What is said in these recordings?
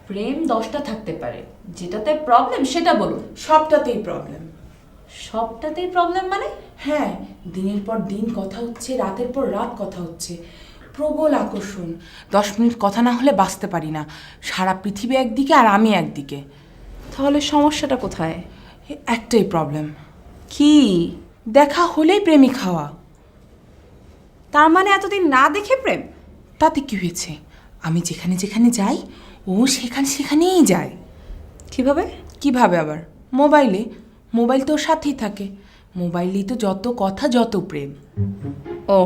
প্রেম 10টা থাকতে পারে, যেটাতে প্রবলেম সেটা বলুন। সবটাতেই প্রবলেম। সবটাতেই প্রবলেম মানে? হ্যাঁ, দিনের পর দিন কথা হচ্ছে, রাতের পর রাত কথা হচ্ছে, প্রবল আকর্ষণ। 10 মিনিট কথা না হলে বাঁচতে পারি না। সারা পৃথিবী একদিকে আর আমি একদিকে। তাহলে সমস্যাটা কোথায়? একটাই প্রবলেম, কি? দেখা হলেই প্রেমিক হওয়া। তার মানে এতদিন না দেখে প্রেম? তাতে কি হয়েছে? আমি যেখানে যেখানে যাই ও সেখানে সেখানেই যায়। কিভাবে? কিভাবে আবার? মোবাইলে। মোবাইল তো ওর সাথেই থাকে। মোবাইলেই তো যত কথা, যত প্রেম। ও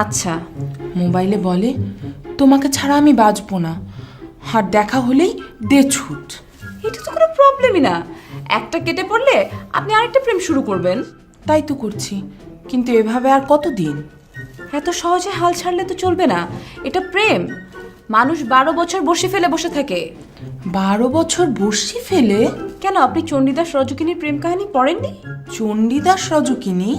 আচ্ছা। মোবাইলে বলে তোমাকে ছাড়া আমি বাঁচবো না, আর দেখা হলেই দে ছুট। এটা তো কোনো প্রবলেমই না। একটা কেটে পড়লে আপনি আরেকটা প্রেম শুরু করবেন। তাই তো করছি, কিন্তু এভাবে আর কতদিন? এত সহজে হাল ছাড়লে তো চলবে না। এটা প্রেম। মানুষ 12 বছর বসে ফেলে বসে থাকে। 12 বছর বসি ফেলে? কেন, আপনি চণ্ডীদাস রজকিনীর প্রেম কাহিনী পড়েননি? চণ্ডীদাস রজকিনী?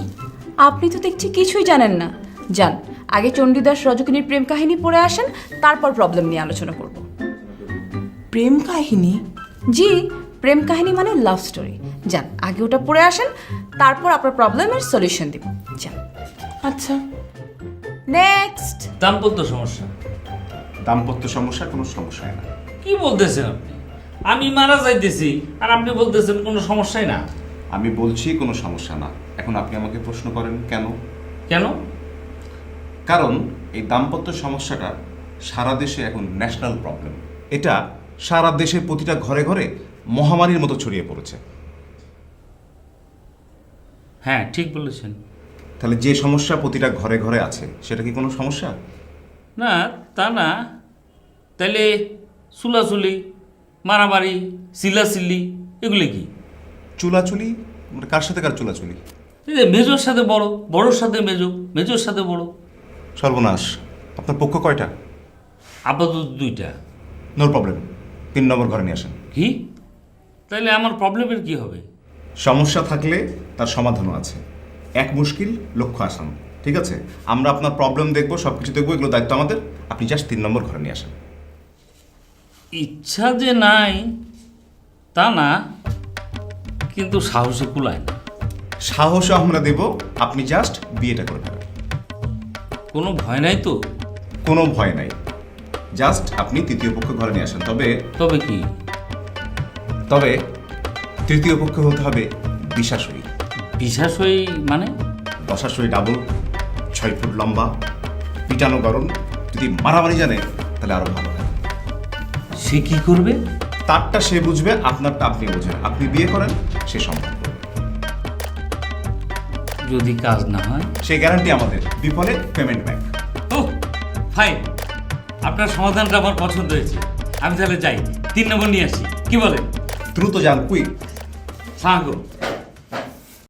আপনি তো দেখছি কিছুই জানেন না। যান, আগে চণ্ডীদাস রজকিনীর প্রেম কাহিনী পড়ে আসেন, তারপর প্রবলেম নিয়ে আলোচনা করব। প্রেম কাহিনী? জি, প্রেম কাহিনী মানে লাভ স্টোরি। যান, আগে ওটা পড়ে আসেন, তারপর আপনার প্রবলেমের সলিউশন দিব। যান। আচ্ছা। নেক্সট। দাম্পত্য সমস্যা। দাম্পত্য সমস্যা কোনো সমস্যাই না। কি বলতেছেন আপনি? আমি মারা যাইতেছি আর আপনি বলতেছেন কোনো সমস্যাই না। আমি বলছি কোনো সমস্যা না। এখন আপনি আমাকে প্রশ্ন করেন কেন? কেন? কারণ এই দাম্পত্য সমস্যাটা সারা দেশে এখন ন্যাশনাল প্রবলেম। এটা সারা দেশের প্রতিটা ঘরে ঘরে মহামারীর মতো ছড়িয়ে পড়েছে। হ্যাঁ, ঠিক বলেছেন। তাহলে যে সমস্যা প্রতিটা ঘরে ঘরে আছে সেটা কি কোনো সমস্যা? না, তা না। তাইলে চুলাচুলি, মারামারি, চিল্লাচিল্লি এগুলি কি? চুলাচুলি মানে কার সাথে কার চুলাচুলি? এই যে মেজোর সাথে বড়, বড়োর সাথে মেজো, মেজোর সাথে বড়। সর্বনাশ। আপনার পক্ষ কয়টা? আপাতত 2টা। নো প্রবলেম, 3 নম্বর ঘরে নিয়ে আসেন। কি? তাইলে আমার প্রবলেমের কি হবে? সমস্যা থাকলে তার সমাধানও আছে। এক মুশকিল লক্ষ্য আসান। ঠিক আছে, আমরা আপনার প্রবলেম দেখবো, সব কিছু দেখবো, এগুলো দায়িত্ব আমাদের। আপনি জাস্ট 3 নম্বর ঘরে নিয়ে আসেন। ইচ্ছা যে নাই তা না, কিন্তু সাহসে কুলায় না। সাহসও আমরা দেব, আপনি জাস্ট বিয়েটা করে ফেলেন। কোনো ভয় নাই তো? কোনো ভয় নাই, জাস্ট আপনি তৃতীয় পক্ষ ঘরে নিয়ে আসেন। তবে কি? তবে তৃতীয় পক্ষ হতে হবে বিশ্বাসই। বিশ্বাসই মানে? দশাশই ডাবল, 6 ফুট লম্বা, পিটানো গরম। যদি মারামারি জানে তাহলে আরো ভালো হয়। সে কি করবে? তারটা সে বুঝবে, আপনারটা আপনি বুঝবেন। আপনি বিয়ে করেন, সে সম্ভব করবে। যদি কাজ না হয়? সেই গ্যারান্টি আমাদের, বিফলে পেমেন্ট ব্যাক। ও ফাইন, আপনার সমাধানটা আমার পছন্দ হয়েছে। আমি তাহলে যাই, 3 নম্বর নিয়ে আসি, কি বলেন? দ্রুত যান, কুইক। সাহায্য।